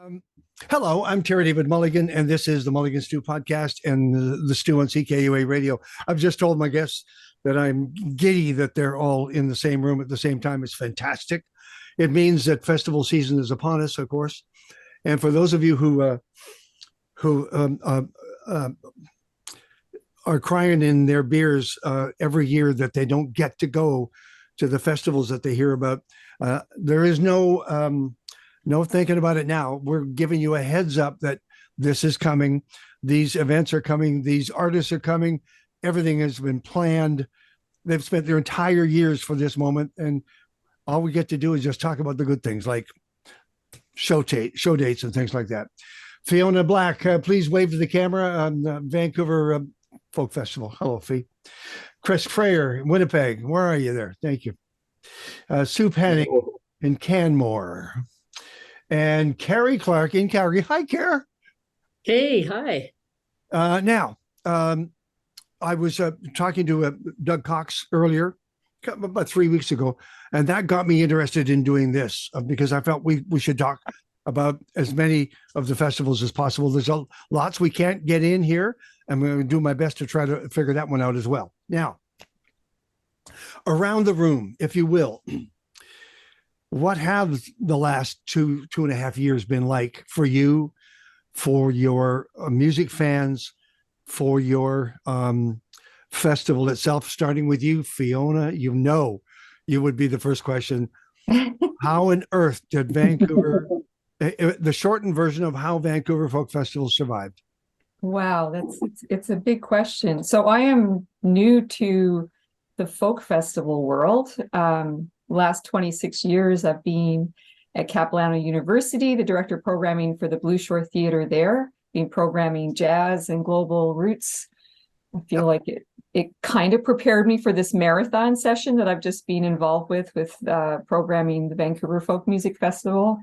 Um, Hello, I'm Terry David Mulligan, and this is the Mulligan Stew podcast and the Stew on CKUA Radio. I've just told my guests that I'm giddy that they're all in the same room at the same time. It's fantastic. It means that festival season is upon us, of course. And for those of you who are crying in their beers every year that they don't get to go to the festivals that they hear about, there is no thinking about it now. We're giving you a heads up that this is coming. These events are coming. These artists are coming. Everything has been planned. They've spent their entire years for this moment. And all we get to do is just talk about the good things like show dates and things like that. Fiona Black, please wave to the camera on the Vancouver Folk Festival. Hello, Fee. Chris Frayer, Winnipeg. Where are you there? Thank you. Sue Panning in Canmore. And Kerry Clarke in Calgary. Hi, Kerry. Hey, hi. Now, I was talking to Doug Cox earlier, about 3 weeks ago, and that got me interested in doing this because I felt we should talk about as many of the festivals as possible. There's lots we can't get in here. I'm going to do my best to try to figure that one out as well. Now, around the room, if you will, what have the last two and a half years been like for you, for your music fans, for your festival itself? Starting with you, Fiona, you would be the first question. How on earth did Vancouver, the shortened version of how Vancouver Folk Festival survived? Wow, it's a big question. So I am new to the folk festival world. Last 26 years, I've been at Capilano University, the director of programming for the Blue Shore Theatre there, been programming jazz and global roots. I feel like it kind of prepared me for this marathon session that I've just been involved with programming the Vancouver Folk Music Festival.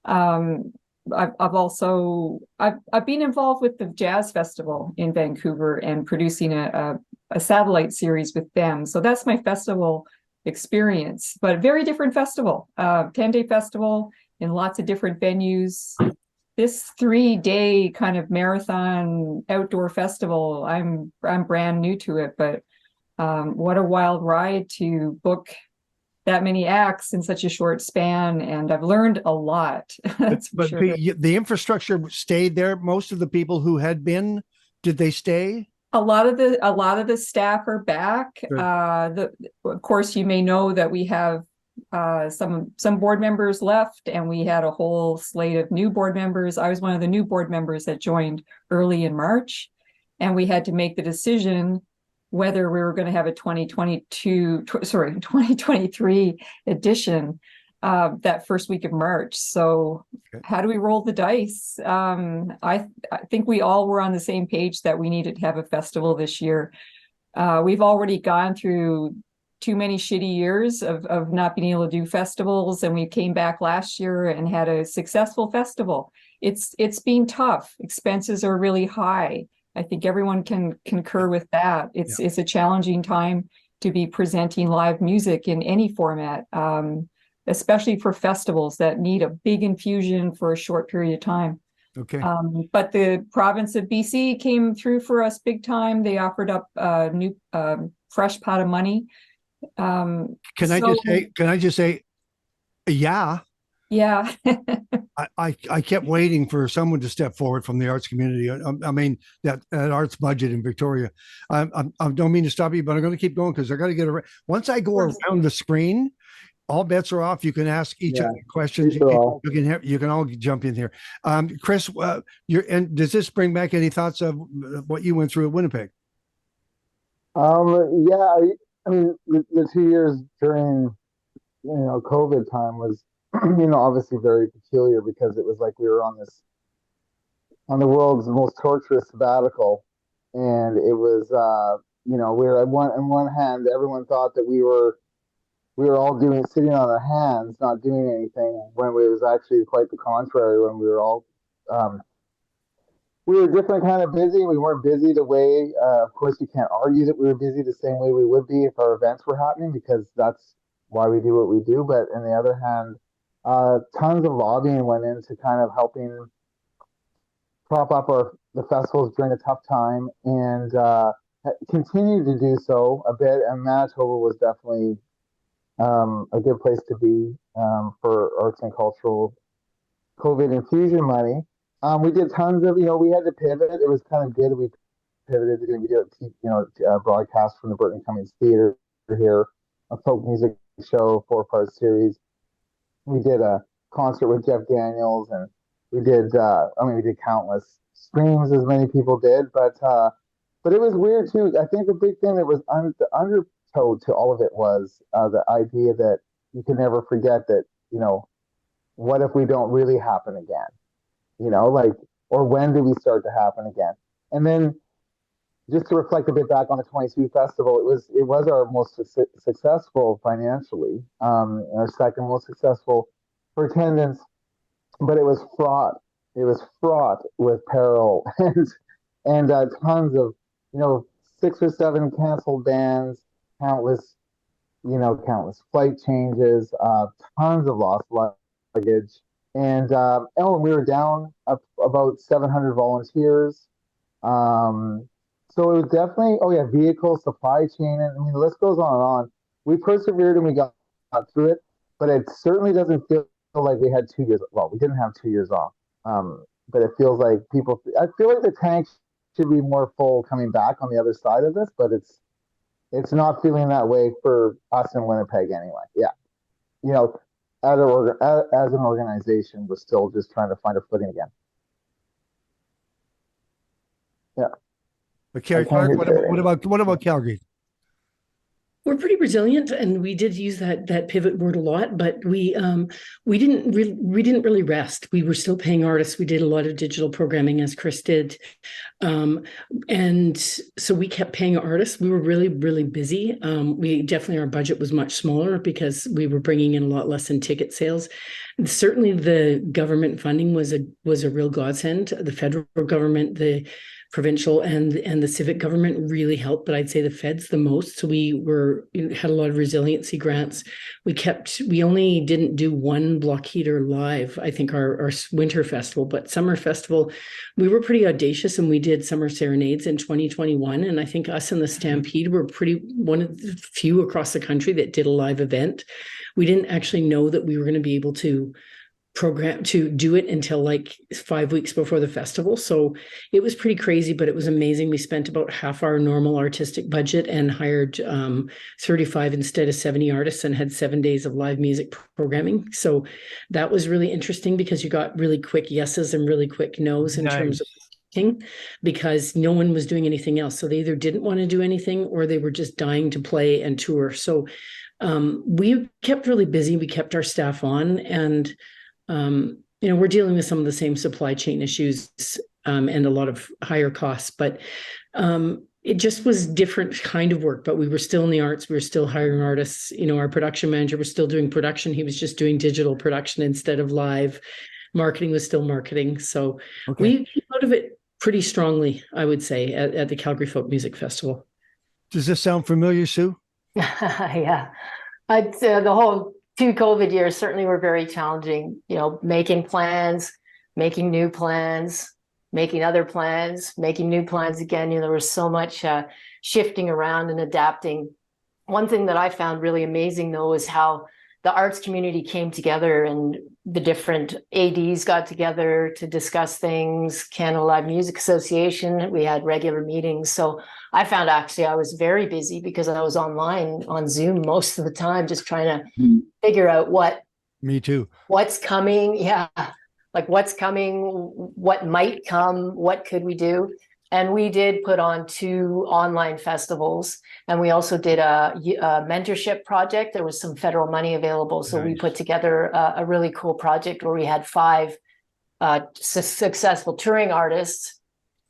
I've been involved with the Jazz Festival in Vancouver and producing a satellite series with them. So that's my festival experience, but a very different festival, 10-day festival in lots of different venues. This 3-day kind of marathon outdoor festival, I'm brand new to it, but what a wild ride to book that many acts in such a short span, and I've learned a lot. But sure. The infrastructure stayed there. Most of the people who had been, did they stay? A lot of the staff are back. Sure. Of course, you may know that we have some board members left, and we had a whole slate of new board members. I was one of the new board members that joined early in March, and we had to make the decision whether we were going to have a 2023 edition that first week of March. So How do we roll the dice? I think we all were on the same page that we needed to have a festival this year. We've already gone through too many shitty years of not being able to do festivals, and we came back last year and had a successful festival. It's been tough. Expenses are really high. I think everyone can concur with that. It's a challenging time to be presenting live music in any format, especially for festivals that need a big infusion for a short period of time. Okay. But the province of BC came through for us big time. They offered up a new fresh pot of money. Can I just say, yeah. Yeah. I kept waiting for someone to step forward from the arts community. I mean, that arts budget in Victoria. I don't mean to stop you, but I'm going to keep going because I got to get around. Once I go around the screen, all bets are off. You can ask each other questions. You can all jump in here. Chris, does this bring back any thoughts of what you went through at Winnipeg? I mean, the 2 years during COVID time was obviously very peculiar because it was like we were on the world's most torturous sabbatical, and it was we were on one hand, everyone thought that we were all sitting on our hands, not doing anything, when it was actually quite the contrary. When we were all we were different kind of busy. We weren't busy the way, of course, you can't argue that we were busy the same way we would be if our events were happening, because that's why we do what we do. But on the other hand, tons of lobbying went into kind of helping prop up the festivals during a tough time, and continued to do so a bit. And Manitoba was definitely a good place to be for arts and cultural COVID infusion money. We did tons of, we had to pivot. It was kind of good. We pivoted to doing broadcast from the Burton Cummings Theater here, a folk music show, 4-part series. We did a concert with Jeff Daniels, and we did, we did countless streams, as many people did, but it was weird too. I think the big thing that was the undertow to all of it was the idea that you can never forget that, what if we don't really happen again? Or when do we start to happen again? And then just to reflect a bit back on the 22 festival, it was our most successful financially, our second most successful for attendance, but it was fraught. It was fraught with peril and tons of 6 or 7 canceled bands, countless flight changes, tons of lost luggage, and we were down about 700 volunteers. So it was definitely, vehicle supply chain, and the list goes on and on. We persevered and we got through it, but it certainly doesn't feel like we had 2 years. Well, we didn't have 2 years off, but it feels like I feel like the tank should be more full coming back on the other side of this, but it's not feeling that way for us in Winnipeg anyway. Yeah, as an organization, we're still just trying to find a footing again. Yeah. But Kerry, Clarke, what about Calgary? We're pretty resilient, and we did use that pivot word a lot, but we didn't really rest. We were still paying artists. We did a lot of digital programming, as Chris did, and so we kept paying artists. We were really, really busy. Our budget was much smaller because we were bringing in a lot less in ticket sales. And certainly, the government funding was a real godsend. The federal government, the provincial and the civic government really helped, but I'd say the feds the most. So we had a lot of resiliency grants. We only didn't do one block heater live, I think our winter festival, but summer festival, we were pretty audacious, and we did summer serenades in 2021. And I think us and the Stampede were one of the few across the country that did a live event. We didn't actually know that we were going to be able to program to do it until like 5 weeks before the festival. So it was pretty crazy, but it was amazing. We spent about half our normal artistic budget and hired 35 instead of 70 artists and had 7 days of live music programming. So that was really interesting because you got really quick yeses and really quick nos in terms of because no one was doing anything else. So they either didn't want to do anything or they were just dying to play and tour. So we kept really busy. We kept our staff on, and we're dealing with some of the same supply chain issues and a lot of higher costs, but it just was different kind of work. But we were still in the arts. We were still hiring artists. Our production manager was still doing production. He was just doing digital production instead of live. Marketing was still marketing. So we came out of it pretty strongly, I would say, at the Calgary Folk Music Festival. Does this sound familiar, Sue? Yeah, I'd say the whole 2 COVID years certainly were very challenging, making plans, making new plans, making other plans, making new plans again. There was so much shifting around and adapting. One thing that I found really amazing, though, is how the arts community came together and the different ADs got together to discuss things. Canada Live Music Association, we had regular meetings. So I found actually I was very busy because I was online on Zoom most of the time, just trying to figure out Me too. What's coming. Yeah. Like what's coming, what might come, what could we do? And we did put on 2 online festivals, and we also did a mentorship project. There was some federal money available. So we put together a really cool project where we had 5 successful touring artists,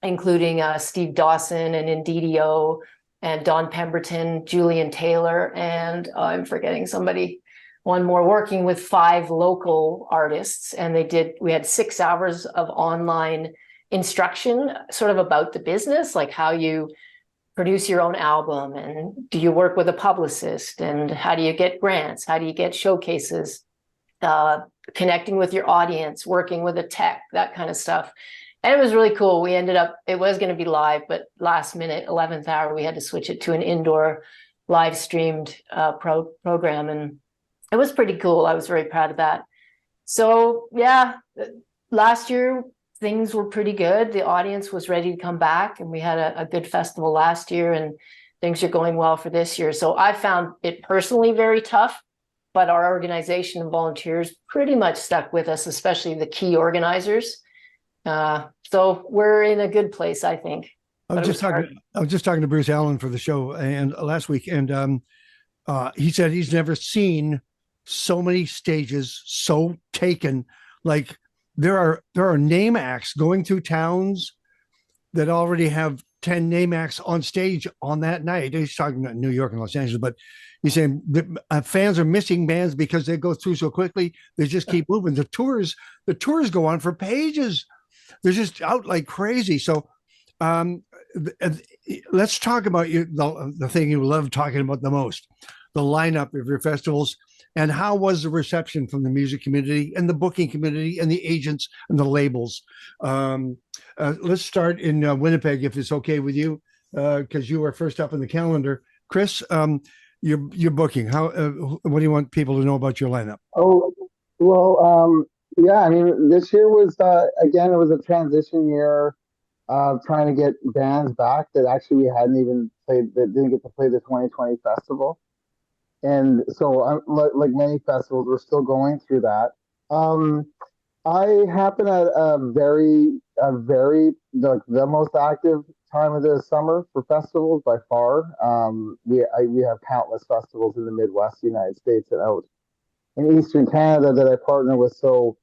including Steve Dawson and Indidio and Don Pemberton, Julian Taylor, and I'm forgetting somebody, one more, working with 5 local artists. And we had 6 hours of online instruction sort of about the business, like how you produce your own album, and do you work with a publicist, and how do you get grants, how do you get showcases, connecting with your audience, working with a tech, that kind of stuff. And it was really cool. We ended up, it was going to be live, but last minute, 11th hour, we had to switch it to an indoor live streamed program. And it was pretty cool. I was very proud of that. So yeah, last year, things were pretty good. The audience was ready to come back, and we had a good festival last year, and things are going well for this year. So I found it personally very tough, but our organization and volunteers pretty much stuck with us, especially the key organizers. So we're in a good place, I think. I was just talking to Bruce Allen for the show and last week, and he said he's never seen so many stages so taken. Like there are name acts going through towns that already have 10 name acts on stage on that night. He's talking about New York and Los Angeles, but he's saying the fans are missing bands because they go through so quickly. They just keep moving. The tours go on for pages. They're just out like crazy. So let's talk about the thing you love talking about the most, the lineup of your festivals. And how was the reception from the music community and the booking community and the agents and the labels? Let's start in Winnipeg, if it's okay with you, because you are first up on the calendar. Chris, your booking. What do you want people to know about your lineup? Oh, well, yeah, I mean, this year was, again, it was a transition year, trying to get bands back that actually we hadn't even played, that didn't get to play the 2020 festival. And so, like many festivals, we're still going through that. I happen at like the most active time of the summer for festivals by far. We have countless festivals in the Midwest United States and out in Eastern Canada that I partner with. So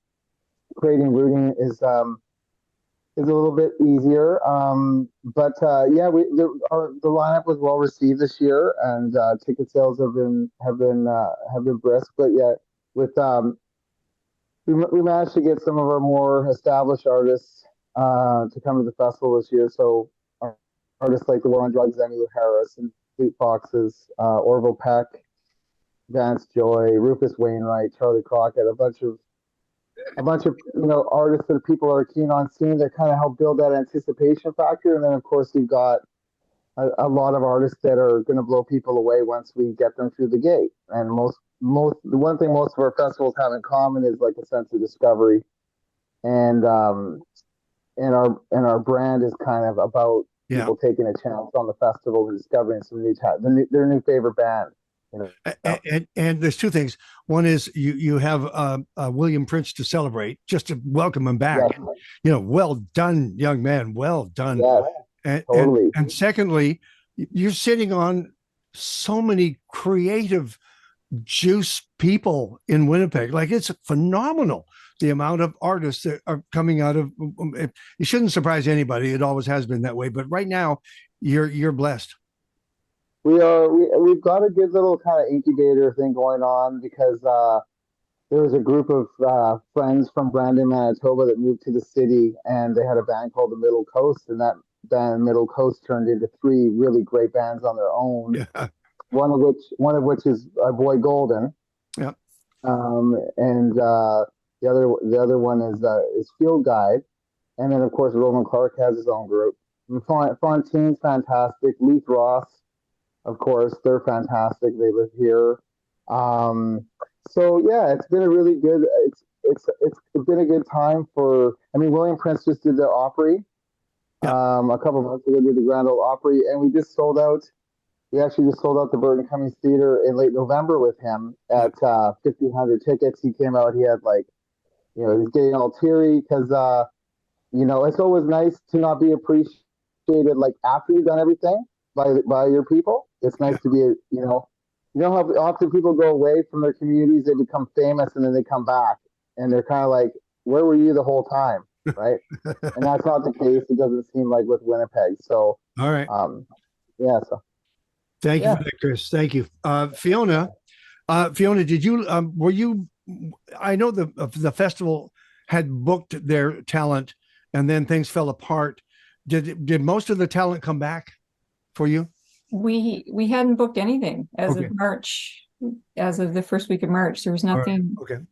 creating routing is a little bit easier. But yeah, the lineup was well received this year, and ticket sales have been brisk. But yeah, with we managed to get some of our more established artists to come to the festival this year. So artists like the War on Drugs, Emmylou Harris, and Fleet Foxes, Orville Peck, Vance Joy, Rufus Wainwright, Charlie Crockett, a bunch of artists that people are keen on seeing that kind of help build that anticipation factor. And then of course we've got a lot of artists that are going to blow people away once we get them through the gate. And the one thing most of our festivals have in common is like a sense of discovery, and our brand is kind of about people taking a chance on the festival and discovering some their new favorite band. And there's two things. One is you have William Prince to celebrate, just to welcome him back. Yes. Well done, young man. Well done. Yes, totally. And secondly, you're sitting on so many creative juice people in Winnipeg. Like, it's phenomenal, the amount of artists that are coming out of. It shouldn't surprise anybody. It always has been that way. But right now, you're blessed. We've got a good little kind of incubator thing going on, because there was a group of friends from Brandon, Manitoba that moved to the city, and they had a band called the Middle Coast, and that band Middle Coast turned into 3 really great bands on their own. Yeah. One of which is Boy Golden. Yeah. And the other one is Field Guide, and then of course Roman Clarke has his own group. Fontaine's fantastic. Leith Ross, of course, they're fantastic. They live here. So yeah, it's been a really good. It's been a good time for. I mean, William Prince just did the Opry. Yeah. A couple of months ago, did the Grand Ole Opry, and we actually just sold out the Burton Cummings Theater in late November with him at 1,500 tickets. He came out. He had he's getting all teary because it's always nice to not be appreciated like after you've done everything by your people. It's nice to be, you know how often people go away from their communities, they become famous, and then they come back, and they're kind of like, where were you the whole time, right? And that's not the case. It doesn't seem like with Winnipeg. So, all right. Yeah. So, thank you for that, Chris. Thank you, Fiona. Fiona, did you? Were you? I know the festival had booked their talent, and then things fell apart. Did most of the talent come back for you? We hadn't booked anything as of March, as of the first week of March. There was nothing. Right. Okay.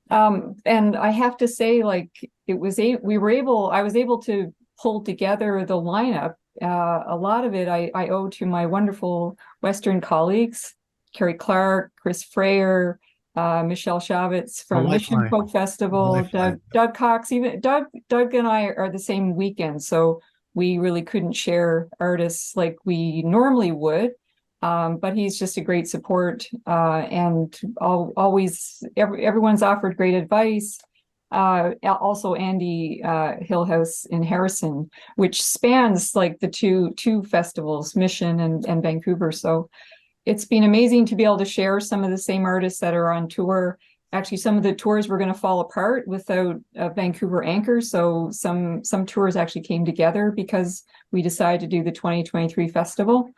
And I have to say, like, I was able to pull together the lineup. A lot of it I owe to my wonderful Western colleagues, Kerry, Clarke, Chris Frayer, Michelle Shavitz from Mission Folk Festival, Doug Cox. Even Doug and I are the same weekend, so we really couldn't share artists like we normally would. But he's just a great support, and always everyone's offered great advice. Also Andy Hillhouse in Harrison, which spans like the two festivals, Mission and Vancouver. So it's been amazing to be able to share some of the same artists that are on tour. Actually, some of the tours were going to fall apart without a Vancouver anchor. So some tours actually came together because we decided to do the 2023 festival.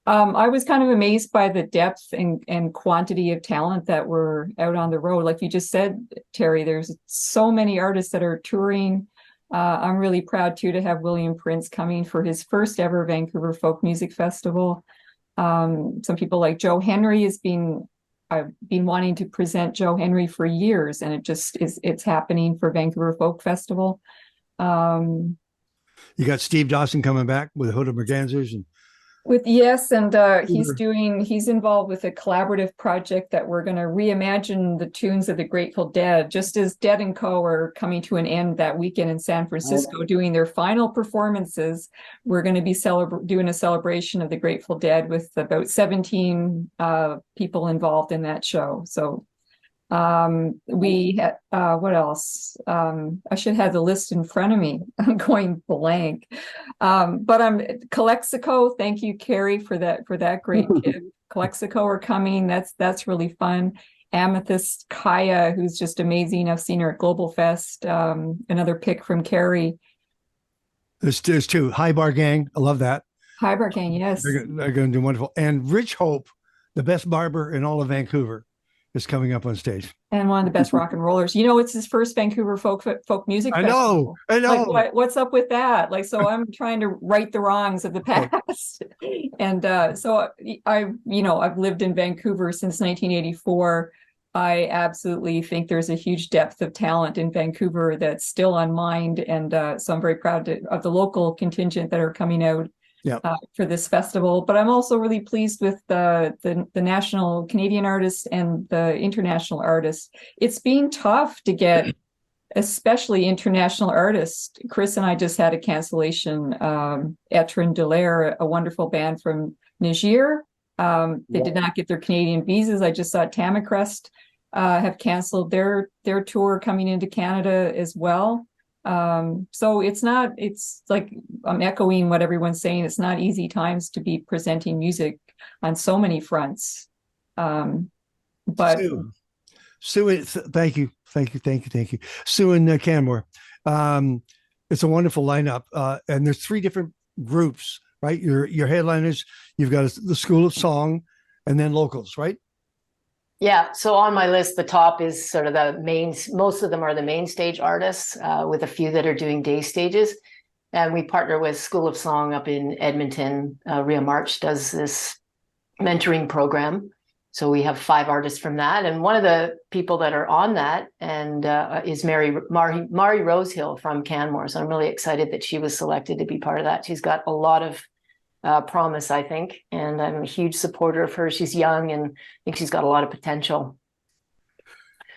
I was kind of amazed by the depth and quantity of talent that were out on the road. Like you just said, Terry, there's so many artists that are touring. I'm really proud too to have William Prince coming for his first ever Vancouver Folk Music Festival. Some people like Joe Henry I've been wanting to present Joe Henry for years, and it's happening for Vancouver Folk Festival. You got Steve Dawson coming back with Hood of Mergansers and he's involved with a collaborative project that we're going to reimagine the tunes of the Grateful Dead, just as Dead and Co. are coming to an end that weekend in San Francisco, doing their final performances. We're going to be doing a celebration of the Grateful Dead with about 17 people involved in that show. So we had what else? I should have the list in front of me. I'm going blank. But Calexico, thank you, Kerry, for that great tip. Calexico are coming. That's really fun. Amethyst Kaya, who's just amazing. I've seen her at Global Fest. Another pick from Kerry. There's two. High Bar Gang. I love that. High Bar Gang, yes. They're going to do wonderful. And Rich Hope, the best barber in all of Vancouver, is coming up on stage. And one of the best rock and rollers. It's his first Vancouver folk music festival. I know. Like, what's up with that? Like, so I'm trying to right the wrongs of the past. And so I've lived in Vancouver since 1984. I absolutely think there's a huge depth of talent in Vancouver that's still unmined. And so I'm very proud of the local contingent that are coming out for this festival. But I'm also really pleased with the national Canadian artists and the international artists. It's been tough to get especially international artists. Chris and I just had a cancellation. Etrin Delaire, a wonderful band from Niger, they did not get their Canadian visas. I just saw Tamacrest have canceled their tour coming into Canada as well. So it's like I'm echoing what everyone's saying. It's not easy times to be presenting music on so many fronts. But Sue, thank you. Sue and Canmore. It's a wonderful lineup. And there's three different groups, right? Your headliners, you've got the School of Song and then locals, right? Yeah, so on my list, the top is sort of the main, most of them are the main stage artists, with a few that are doing day stages. And we partner with School of Song up in Edmonton. Rhea March does this mentoring program. So we have 5 artists from that. And one of the people that are on that and is Mari Rosehill from Canmore. So I'm really excited that she was selected to be part of that. She's got a lot of promise, I think, and I'm a huge supporter of her. She's young and I think she's got a lot of potential.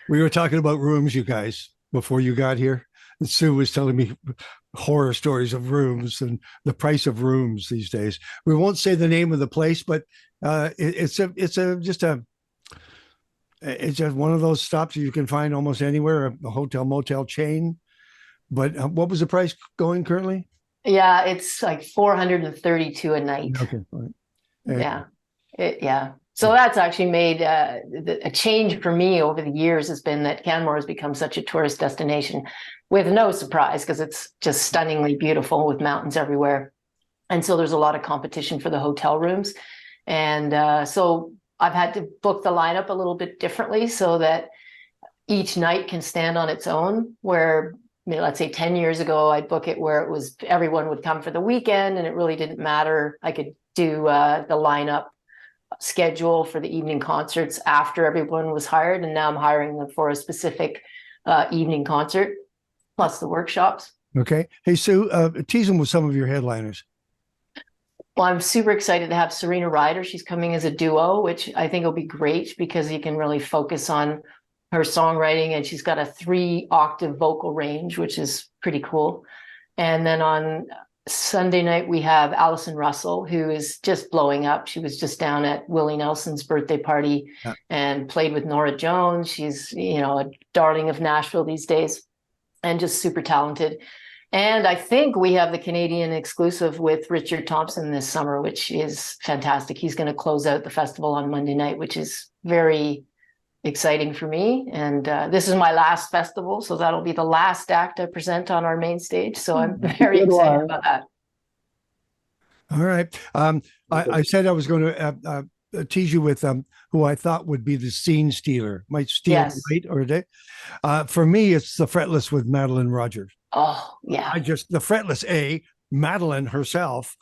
We were talking about rooms, you guys, before you got here. And Sue was telling me horror stories of rooms and the price of rooms these days. We won't say the name of the place, but it's just one of those stops you can find almost anywhere, a hotel motel chain. But what was the price going currently? Yeah, it's like $432 a night. Okay, right. Yeah. So that's actually made a change for me over the years, has been that Canmore has become such a tourist destination, with no surprise, because it's just stunningly beautiful with mountains everywhere. And so there's a lot of competition for the hotel rooms. And so I've had to book the lineup a little bit differently so that each night can stand on its own, where let's say 10 years ago, I'd book it where it was everyone would come for the weekend and it really didn't matter. I could do the lineup schedule for the evening concerts after everyone was hired. And now I'm hiring them for a specific evening concert, plus the workshops. Okay. Hey, Sue, tease them with some of your headliners. Well, I'm super excited to have Serena Ryder. She's coming as a duo, which I think will be great because you can really focus on her songwriting, and she's got a 3-octave vocal range, which is pretty cool. And then on Sunday night, we have Alison Russell, who is just blowing up. She was just down at Willie Nelson's birthday party and played with Norah Jones. She's, a darling of Nashville these days and just super talented. And I think we have the Canadian exclusive with Richard Thompson this summer, which is fantastic. He's going to close out the festival on Monday night, which is very exciting for me. And this is my last festival, so that'll be the last act I present on our main stage. So I'm very excited about that. All right. I said I was going to tease you with who I thought would be the scene stealer. Might steal Yes. late or a day. For me, it's the Fretless with Madeline Rogers. Oh, yeah. The Fretless, Madeline herself,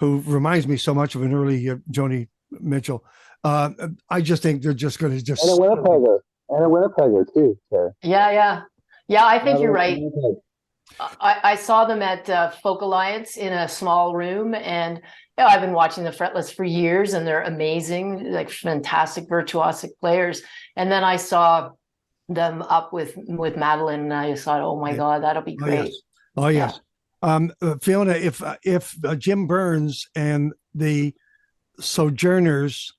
who reminds me so much of an early Joni Mitchell. I just think they're just going to just. And a Winnipegger too, Terry. Yeah. I think you're right. I saw them at Folk Alliance in a small room, and I've been watching the Fretless for years, and they're amazing, like fantastic virtuosic players. And then I saw them up with Madeline, and I thought, oh my God, that'll be great. Oh yes. Fiona, if Jim Burns and the Sojourners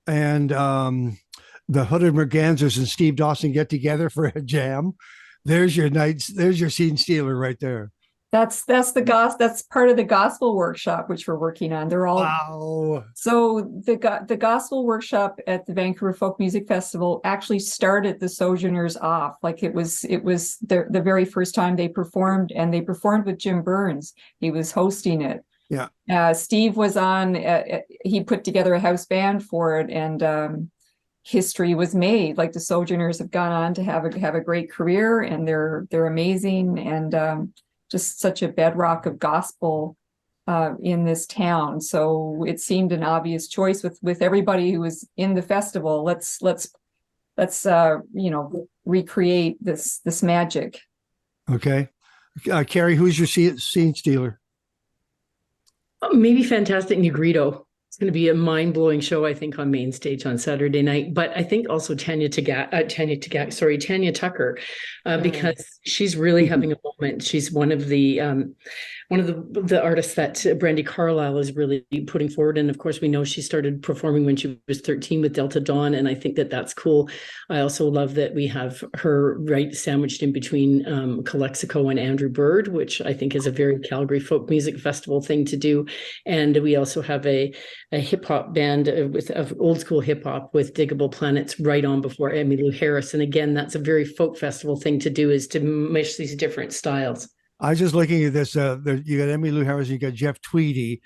and the Hooded Mergansers and Steve Dawson get together for a jam, there's your nights. There's your scene stealer right there. That's that's part of the gospel workshop, which we're working on. They're all wow. So the gospel workshop at the Vancouver Folk Music Festival actually started the Sojourners off. Like it was the very first time they performed, and they performed with Jim Burns. He was hosting it. Yeah. Steve was on. He put together a house band for it, and history was made. Like the Sojourners have gone on to have a great career, and they're amazing, and just such a bedrock of gospel in this town. So it seemed an obvious choice with everybody who was in the festival. Let's recreate this magic. Okay. Kerry, who's your scene stealer? Maybe Fantastic Negrito. It's going to be a mind-blowing show, I think, on main stage on Saturday night. But I think also Tanya Tucker, because she's really having a moment. She's one of the artists that Brandy Carlisle is really putting forward. And of course, we know she started performing when she was 13 with Delta Dawn, and I think that's cool. I also love that we have her right sandwiched in between Calexico and Andrew Bird, which I think is a very Calgary Folk Music Festival thing to do. And we also have a hip hop band of old school hip hop with Diggable Planets right on before Emmylou Harris. And again, that's a very folk festival thing to do, is to mix these different styles. I was just looking at this. You got Emmylou Harris, you got Jeff Tweedy.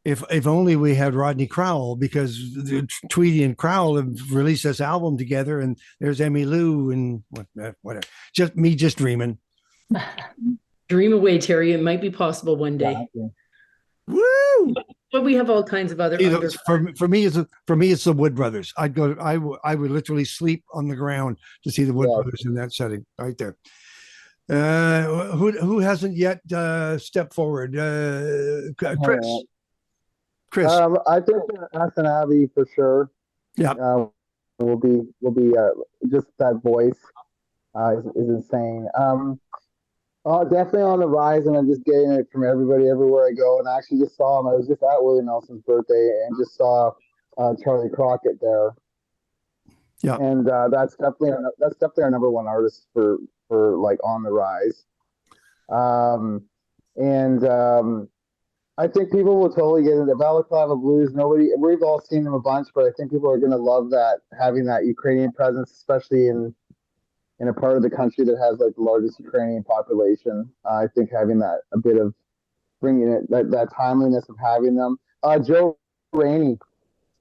If only we had Rodney Crowell, because Tweedy and Crowell have released this album together, and there's Emmylou and whatever. Just dreaming. Dream away, Terry. It might be possible one day. Yeah. Woo! But we have all kinds of other. For me, it's the Wood Brothers. I would literally sleep on the ground to see the Wood Brothers in that setting right there. Who hasn't yet stepped forward? Chris. I think Aston Abbey for sure. Yeah, will be just that voice is insane. Definitely on the rise, and I'm just getting it from everybody everywhere I go. And I actually just saw him. I was just at Willie Nelson's birthday and just saw Charlie Crockett there. Yeah, and that's definitely our number one artist for like on the rise. I think people will totally get into Balaclava Blues. We've all seen them a bunch, but I think people are going to love that, having that Ukrainian presence, especially in a part of the country that has like the largest Ukrainian population. I think having that, a bit of bringing it, that timeliness of having them. Joe Rainey,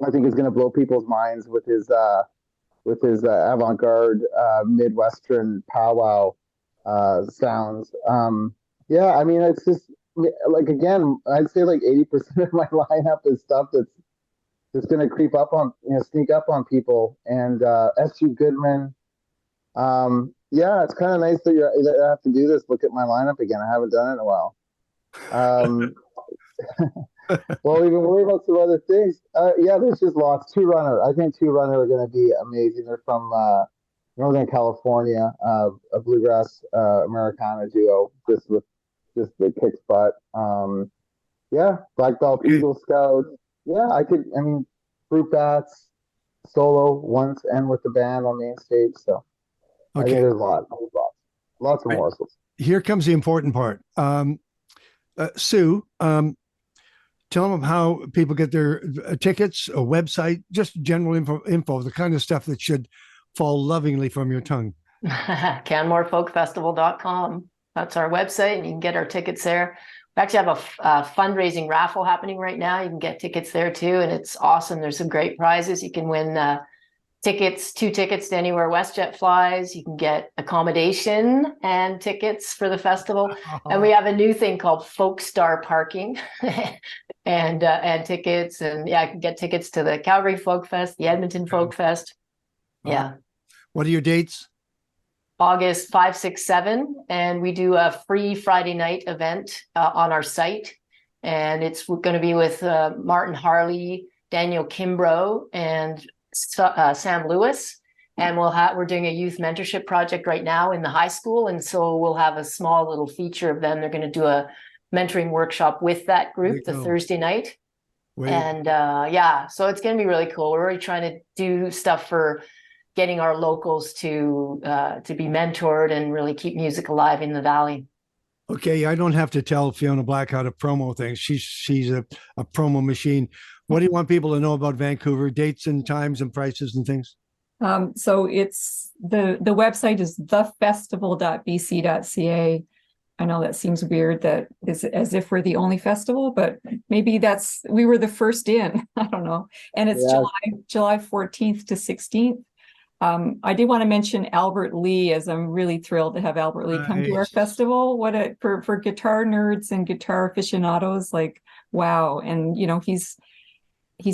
I think, is going to blow people's minds with his avant-garde Midwestern powwow sounds. Yeah, I mean, it's just like, again, I'd say like 80% of my lineup is stuff that's just going to sneak up on people. And S.G. Goodman, Yeah, it's kind of nice that that I have to do this. Look at my lineup again. I haven't done it in a while. Um, well, we can worry about some other things. Yeah, there's just lots. Two Runner. I think Two Runner are going to be amazing. They're from Northern California, a bluegrass Americana duo, just with just the kick butt. Yeah, Black Belt Eagle Scouts. Yeah, I mean, Fruit Bats, solo once and with the band on main stage. So I think there's lots of Right. morsels. Here comes the important part. Sue, tell them how people get their tickets, a website, just general info, the kind of stuff that should fall lovingly from your tongue. Canmorefolkfestival.com. That's our website, and you can get our tickets there. We actually have a fundraising raffle happening right now. You can get tickets there too, and it's awesome. There's some great prizes. You can win tickets, 2 tickets to anywhere WestJet flies. You can get accommodation and tickets for the festival. And we have a new thing called Folk Star Parking and tickets. And yeah, I can get tickets to the Calgary Folk Fest, the Edmonton Folk Fest. Yeah. What are your dates? August 5, 6, 7. And we do a free Friday night event on our site. And it's going to be with Martin Harley, Daniel Kimbrough, and Sam Lewis. And we're doing a youth mentorship project right now in the high school. And so we'll have a small little feature of them. They're going to do a mentoring workshop with that group the Thursday night. And yeah, so it's going to be really cool. We're already trying to do stuff for getting our locals to be mentored and really keep music alive in the Valley. Okay, I don't have to tell Fiona Black how to promo things. She's a promo machine. What do you want people to know about Vancouver? Dates and times and prices and things? So it's the website is Thefestival.bc.ca. I know that seems weird, that is as if we're the only festival, but maybe we were the first in. I don't know. And it's July 14th to 16th. I did want to mention Albert Lee, as I'm really thrilled to have Albert Lee come to our festival. For guitar nerds and guitar aficionados, like, wow. And he's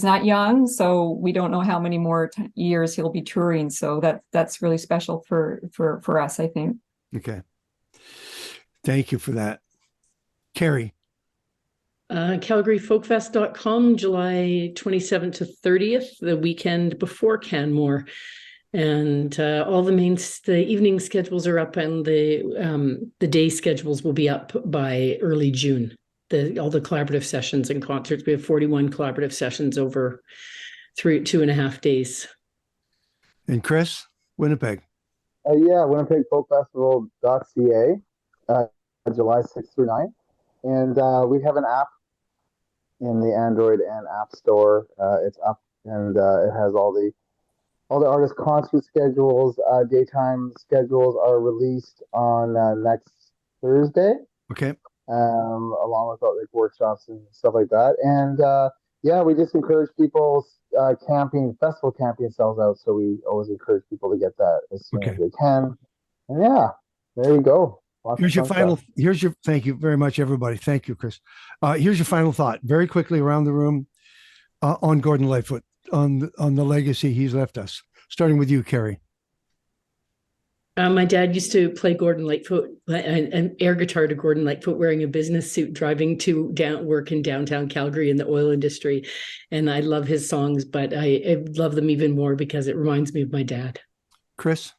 not young, so we don't know how many more years he'll be touring. So that's really special for us, I think. Okay. Thank you for that. Kerry. CalgaryFolkFest.com, July 27th to 30th, the weekend before Canmore. And all the evening schedules are up, and the day schedules will be up by early June. All the collaborative sessions and concerts. We have 41 collaborative sessions over 2.5 days. And Chris, Winnipeg. Yeah, Winnipegfolkfestival.ca, July 6th through 9th. And we have an app in the Android and App Store. It's up, and it has all the artist concert schedules. Daytime schedules are released on next Thursday. Okay. Along with like workshops and stuff like that. And yeah, we just encourage people. Festival camping sells out, so we always encourage people to get that as soon as they can. And yeah, there you go. Thank you very much, everybody. Thank you, Chris. Here's your final thought, very quickly around the room, on Gordon Lightfoot, on the legacy he's left us. Starting with you, Kerry. My dad used to play Gordon Lightfoot and air guitar to Gordon Lightfoot, wearing a business suit, driving to work in downtown Calgary in the oil industry. And I love his songs, but I love them even more because it reminds me of my dad. Chris?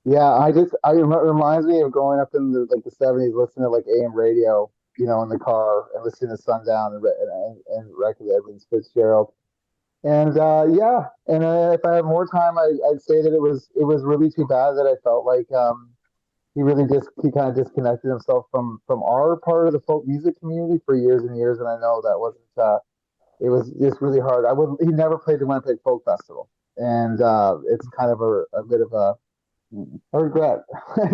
Yeah, it reminds me of growing up in the 70s, listening to like AM radio, in the car, and listening to Sundown and records of Edwin Fitzgerald. And yeah, and if I had more time, I'd say that it was really too bad that I felt like he kind of disconnected himself from our part of the folk music community for years and years. And I know that wasn't it was just really hard. He never played the Winnipeg Folk Festival, and it's kind of a bit of a regret. I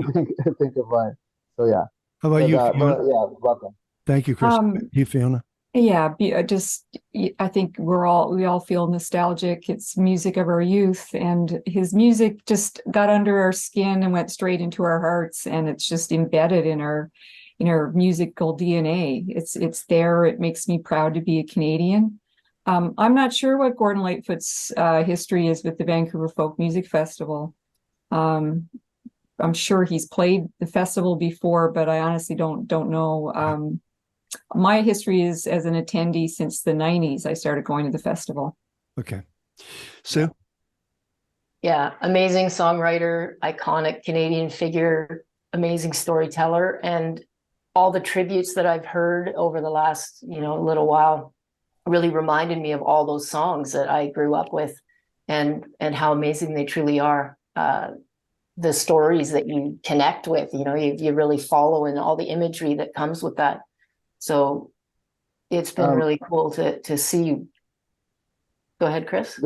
think of mine. So yeah. How about you, Fiona? Yeah, welcome. Thank you, Chris. You, Fiona. Yeah, I think we all feel nostalgic. It's music of our youth, and his music just got under our skin and went straight into our hearts, and it's just embedded in our musical DNA. It's there. It makes me proud to be a Canadian. I'm not sure what Gordon Lightfoot's history is with the Vancouver Folk Music Festival. I'm sure he's played the festival before, but I honestly don't know. My history is as an attendee since the 90s. I started going to the festival. Okay. Sue? Yeah, amazing songwriter, iconic Canadian figure, amazing storyteller, and all the tributes that I've heard over the last, little while really reminded me of all those songs that I grew up with, and how amazing they truly are. The stories that you connect with, you really follow, and all the imagery that comes with that. So it's been really cool to see. Go ahead, Chris.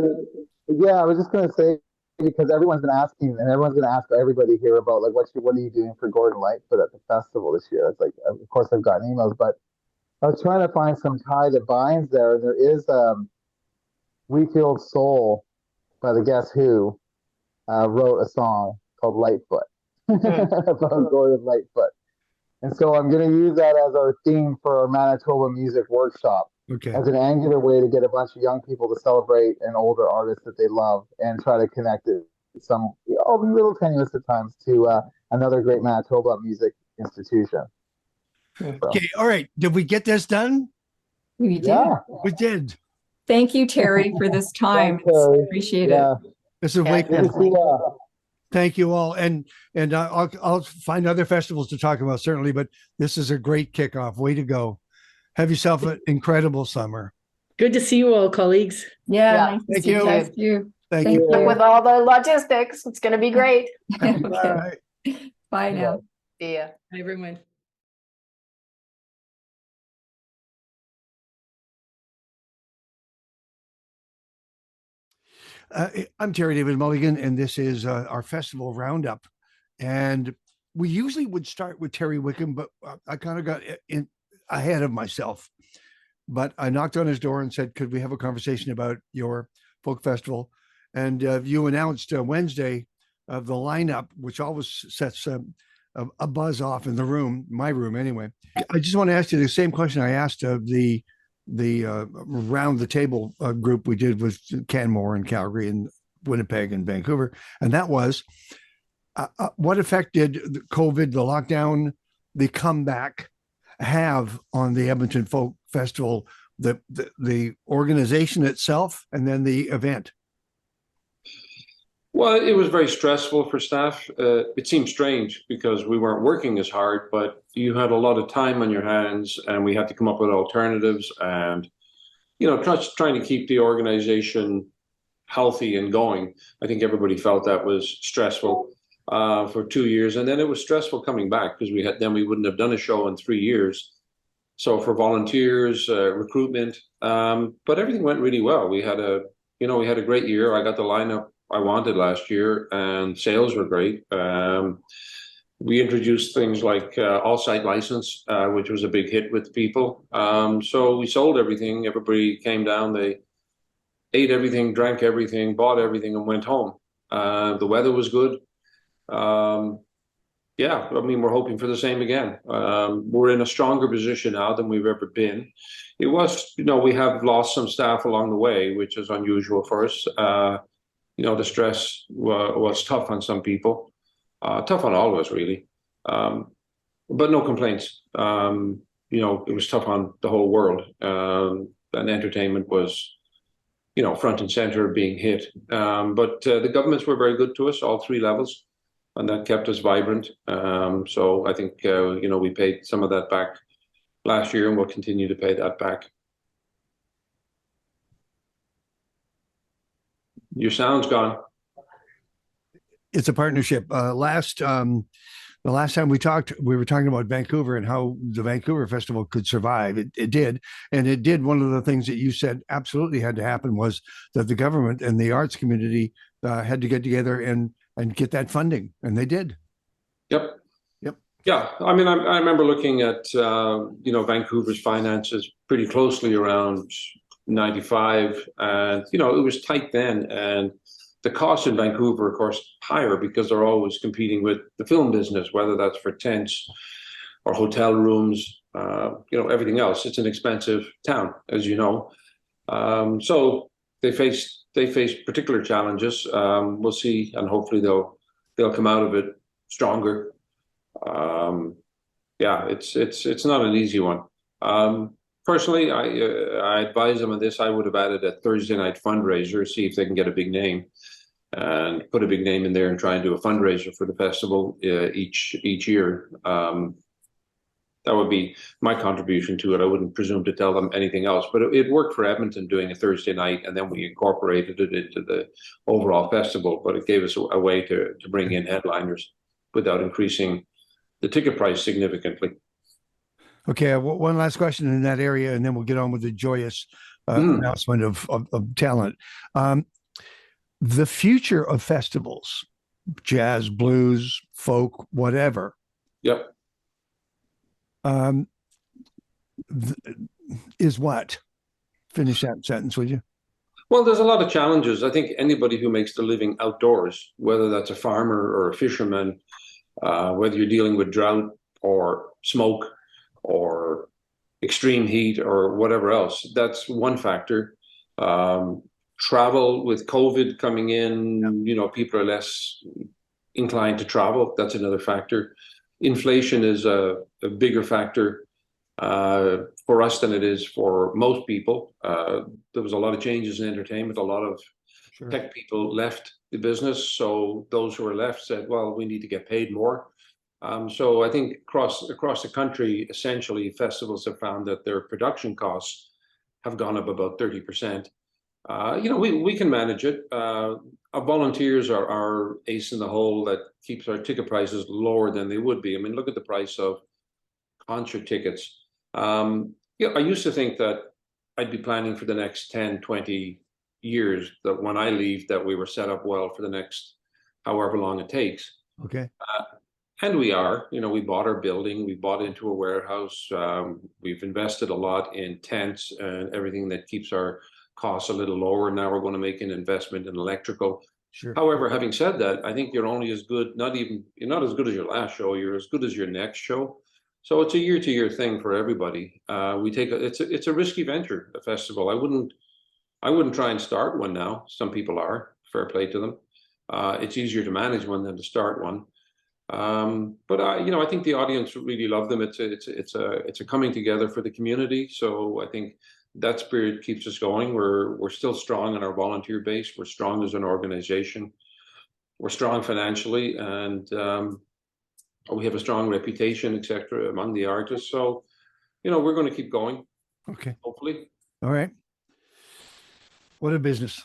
Yeah, I was just gonna say, because everyone's been asking, and everyone's gonna ask everybody here about like what are you doing for Gordon Lightfoot at the festival this year? It's like, of course I've gotten emails, but I was trying to find some tie that binds there. There is Weekly Old Soul by the Guess Who wrote a song called Lightfoot about Gordon Lightfoot. And so I'm going to use that as our theme for our Manitoba Music Workshop, as an angular way to get a bunch of young people to celebrate an older artist that they love and try to connect it some a little tenuous at times to another great Manitoba music institution. So. Okay, all right. Did we get this done? We did. Yeah. We did. Thank you, Terry, for this time. Appreciate it. This is way cool. Thank you all, and I'll find other festivals to talk about certainly, but this is a great kickoff. Way to go! Have yourself an incredible summer. Good to see you all, colleagues. Yeah. Nice Thank to you. Thank you. Thank you. With all the logistics, it's going to be great. Okay. All right. Bye now. See ya. Bye, everyone. I'm Terry David Mulligan, and this is our festival roundup. And we usually would start with Terry Wickham, but I kind of got ahead of myself. But I knocked on his door and said, could we have a conversation about your folk festival? And you announced Wednesday the lineup, which always sets a buzz off in the room, my room anyway. I just want to ask you the same question I asked the round the table group we did with Canmore and Calgary and Winnipeg and Vancouver. And that was, what effect did the COVID, the lockdown, the comeback have on the Edmonton Folk Festival, the organization itself, and then the event? Well, it was very stressful for staff. It seemed strange because we weren't working as hard, but you had a lot of time on your hands, and we had to come up with alternatives and, just trying to keep the organization healthy and going. I think everybody felt that was stressful for 2 years, and then it was stressful coming back because we wouldn't have done a show in 3 years. So for volunteers, recruitment, but everything went really well. We had a great year. I got the lineup I wanted last year, and sales were great. We introduced things like all-site license, which was a big hit with people. So we sold everything. Everybody came down. They ate everything, drank everything, bought everything, and went home. The weather was good. We're hoping for the same again. We're in a stronger position now than we've ever been. It was, we have lost some staff along the way, which is unusual for us. The stress was tough on some people, tough on all of us, really. But no complaints. It was tough on the whole world. And entertainment was, front and center being hit. But the governments were very good to us, all three levels, and that kept us vibrant. So I think, we paid some of that back last year, and we'll continue to pay that back. Your sound's gone. It's a partnership. The last time we talked, we were talking about Vancouver and how the Vancouver Festival could survive. It did. And it did. One of the things that you said absolutely had to happen was that the government and the arts community had to get together and get that funding. And they did. Yep. Yeah. I mean, I remember looking at, Vancouver's finances pretty closely around 95, and it was tight then, and the costs in Vancouver, of course, higher because they're always competing with the film business, whether that's for tents or hotel rooms, everything else. It's an expensive town, as you know. So they face particular challenges. We'll see, and hopefully they'll come out of it stronger. Yeah, it's not an easy one. Personally, I advise them on this. I would have added a Thursday night fundraiser, see if they can get a big name, and put a big name in there and try and do a fundraiser for the festival each year. That would be my contribution to it. I wouldn't presume to tell them anything else, but it worked for Edmonton doing a Thursday night, and then we incorporated it into the overall festival. But it gave us a way to bring in headliners without increasing the ticket price significantly. Okay, one last question in that area, and then we'll get on with the joyous announcement of talent. The future of festivals, jazz, blues, folk, whatever. Yep. Is what? Finish that sentence, would you? Well, there's a lot of challenges. I think anybody who makes the living outdoors, whether that's a farmer or a fisherman, whether you're dealing with drought or smoke or extreme heat or whatever else, that's one factor. Travel with COVID coming in, people are less inclined to travel. That's another factor. Inflation is a bigger factor for us than it is for most people. There was a lot of changes in entertainment. A lot of tech people left the business. So those who were left said, well, we need to get paid more. So I think across the country, essentially, festivals have found that their production costs have gone up about 30%. We can manage it. Our volunteers are our ace in the hole that keeps our ticket prices lower than they would be. I mean, look at the price of concert tickets. I used to think that I'd be planning for the next 10, 20 years, that when I leave, that we were set up well for the next however long it takes. Okay. And we are. We bought our building, we bought into a warehouse, we've invested a lot in tents and everything that keeps our costs a little lower. Now we're going to make an investment in electrical. Sure. However, having said that, I think you're only as good, you're not as good as your last show, you're as good as your next show. So it's a year-to-year thing for everybody. It's a risky venture, a festival. I wouldn't try and start one now. Some people are, fair play to them. It's easier to manage one than to start one. But I think the audience really love them. It's a coming together for the community. So I think that spirit keeps us going. We're still strong in our volunteer base. We're strong as an organization. We're strong financially, and we have a strong reputation, etc., among the artists. So, we're going to keep going. Okay. Hopefully. All right. What a business.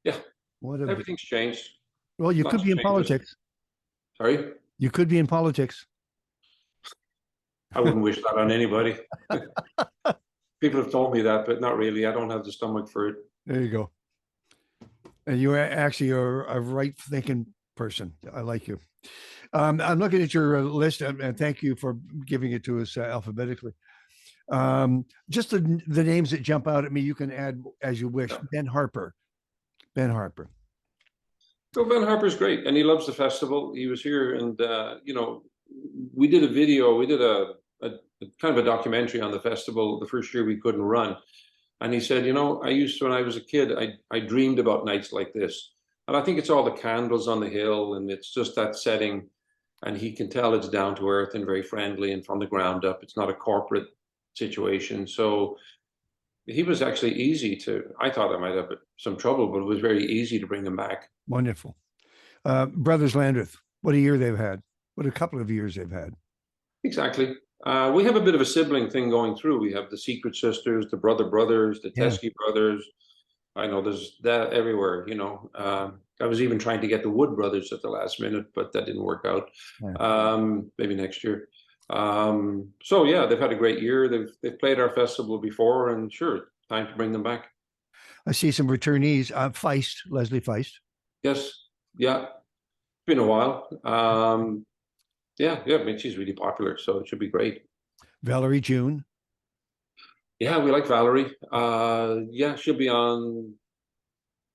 Yeah. What everything's changed. Well, you could be in politics. Sorry? You could be in politics. I wouldn't wish that on anybody. People have told me that, but not really. I don't have the stomach for it. There you go. And you actually are a right-thinking person. I like you. I'm looking at your list, and thank you for giving it to us alphabetically. Just the names that jump out at me, you can add as you wish. Ben Harper. So Ben Harper's great, and he loves the festival. He was here, and we did a video. We did a kind of a documentary on the festival the first year we couldn't run. And he said, when I was a kid, I dreamed about nights like this. And I think it's all the candles on the hill, and it's just that setting. And he can tell it's down to earth and very friendly and from the ground up. It's not a corporate situation. So he was actually easy I thought I might have some trouble, but it was very easy to bring him back. Wonderful. Brothers Landreth, what a year they've had. What a couple of years they've had. Exactly. We have a bit of a sibling thing going through. We have the Secret Sisters, the Brothers, the Teskey Brothers. I know there's that everywhere, I was even trying to get the Wood Brothers at the last minute, but that didn't work out. Yeah. Maybe next year. So yeah, they've had a great year. They've played our festival before, and sure, time to bring them back. I see some returnees. Leslie Feist. Yes. Yeah. It's been a while. Yeah. I mean, she's really popular, so it should be great. Valerie June. Yeah, we like Valerie. Yeah, she'll be on.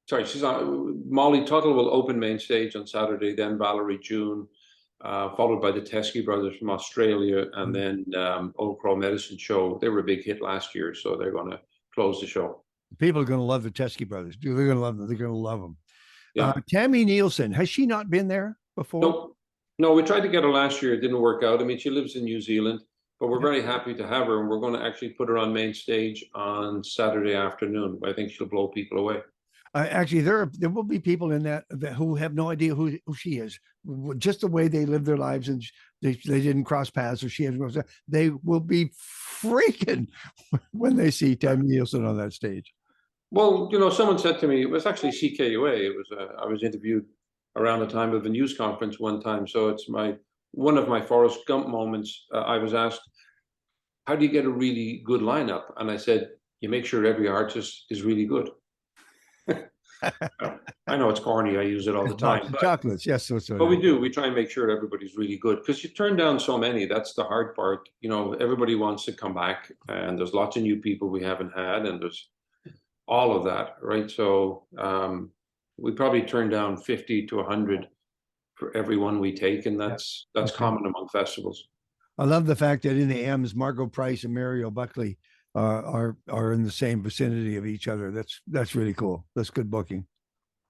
Sorry, she's on. Molly Tuttle will open main stage on Saturday, then Valerie June, followed by the Teskey Brothers from Australia, and then Old Crow Medicine Show. They were a big hit last year, so they're going to close the show. People are going to love the Teskey Brothers. They're going to love them. They're going to love them. Yeah. Tammy Nielsen, has she not been there before? Nope. No, we tried to get her last year. It didn't work out. I mean, she lives in New Zealand, but we're very happy to have her, and we're going to actually put her on main stage on Saturday afternoon. I think she'll blow people away. Actually, there will be people in that who have no idea who she is, just the way they live their lives, and they didn't cross paths, or she has. They will be freaking when they see Ted Nielsen on that stage. Well, someone said to me, it was actually CKUA. It was I was interviewed around the time of a news conference one time, so it's one of my Forrest Gump moments. I was asked, "How do you get a really good lineup?" And I said, "You make sure every artist is really good." I know it's corny. I use it all the time. Chocolates, yes. But we do. We try and make sure everybody's really good, because you turn down so many. That's the hard part. Everybody wants to come back, and there's lots of new people we haven't had, and there's all of that, right? So we probably turn down 50 to 100 for every one we take, and that's common among festivals. I love the fact that in the M's, Margot Price and Mario Buckley are in the same vicinity of each other. That's really cool. That's good booking.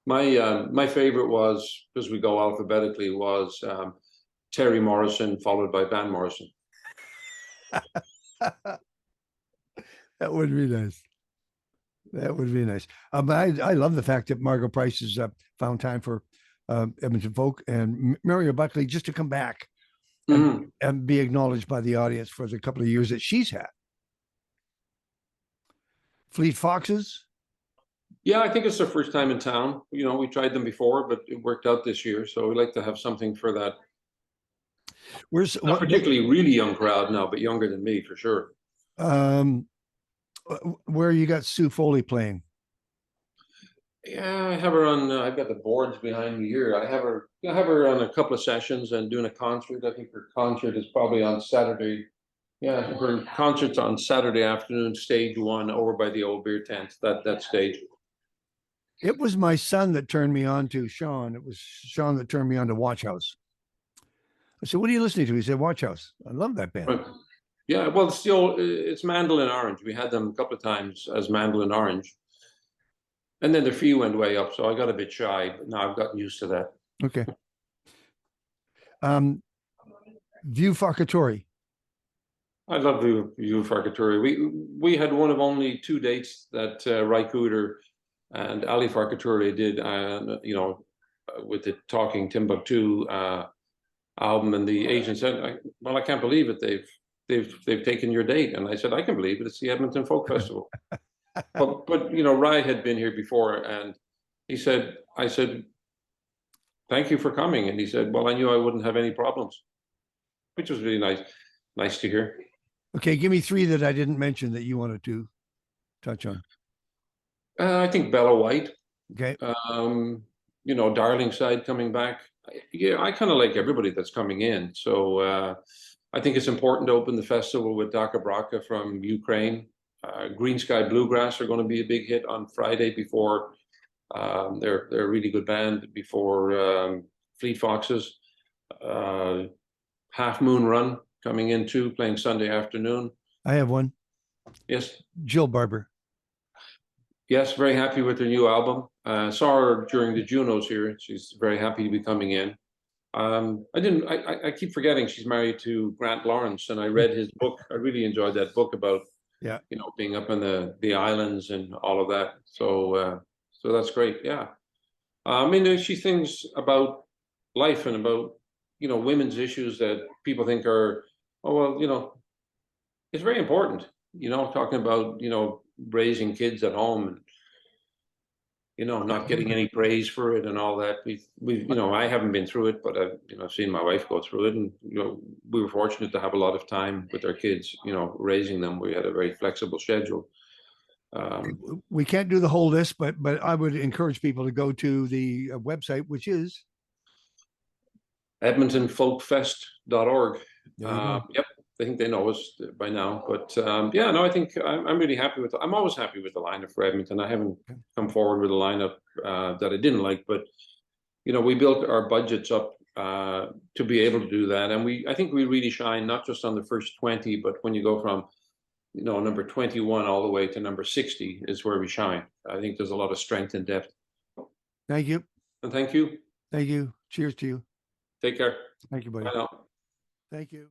My favorite was, because we go alphabetically, was Terry Morrison followed by Van Morrison. That would be nice. That would be nice. But I love the fact that Margot Price has found time for Edmonton Folk, and Mario Buckley just to come back and be acknowledged by the audience for the couple of years that she's had. Fleet Foxes. Yeah, I think it's their first time in town. We tried them before, but it worked out this year. So we like to have something for that. Not particularly really young crowd now, but younger than me for sure. Where you got Sue Foley playing? Yeah, I have her on. I've got the boards behind me here. I have her on a couple of sessions and doing a concert. I think her concert is probably on Saturday. Yeah, her concert's on Saturday afternoon, stage 1, over by the old beer tent. That stage. It was my son that turned me on to Sean. It was Sean that turned me on to Watch House. I said, "What are you listening to?" He said, "Watch House." I love that band. Right. Yeah, well, it's Mandolin Orange. We had them a couple of times as Mandolin Orange. And then the fee went way up, so I got a bit shy, but now I've gotten used to that. Okay. View Farkatori. I love View Farkatori. We had one of only 2 dates that Ry Cooder and Ali Farkatori did, with the Talking Timbuktu album, and the agent said, "Well, I can't believe it. They've taken your date." And I said, "I can believe it. It's the Edmonton Folk Festival." but Ry had been here before, and I said, "Thank you for coming." And he said, "Well, I knew I wouldn't have any problems," which was really nice to hear. Okay, give me 3 that I didn't mention that you wanted to touch on. I think Bella White. Okay. Darling Side coming back. Yeah, I kind of like everybody that's coming in. So I think it's important to open the festival with Daka Braka from Ukraine. Green Sky Bluegrass are going to be a big hit on Friday before they're a really good band before Fleet Foxes. Half Moon Run coming in too, playing Sunday afternoon. I have one. Yes. Jill Barber. Yes, very happy with her new album. Saw her during the Junos here. She's very happy to be coming in. I keep forgetting she's married to Grant Lawrence, and I read his book. I really enjoyed that book about being up in the islands and all of that. So that's great. Yeah. She thinks about life and about women's issues that people think are, it's very important. Talking about raising kids at home and not getting any praise for it and all that. I haven't been through it, but I've seen my wife go through it, and we were fortunate to have a lot of time with our kids, raising them. We had a very flexible schedule. We can't do the whole list, but I would encourage people to go to the website, which is EdmontonFolkFest.org. Yep. I think they know us by now, but I think I'm really happy with. I'm always happy with the lineup for Edmonton. I haven't come forward with a lineup that I didn't like, but we built our budgets up to be able to do that, and I think we really shine not just on the first 20, but when you go from number 21 all the way to number 60 is where we shine. I think there's a lot of strength and depth. Thank you. And thank you. Thank you. Cheers to you. Take care. Thank you, buddy. Bye now. Thank you.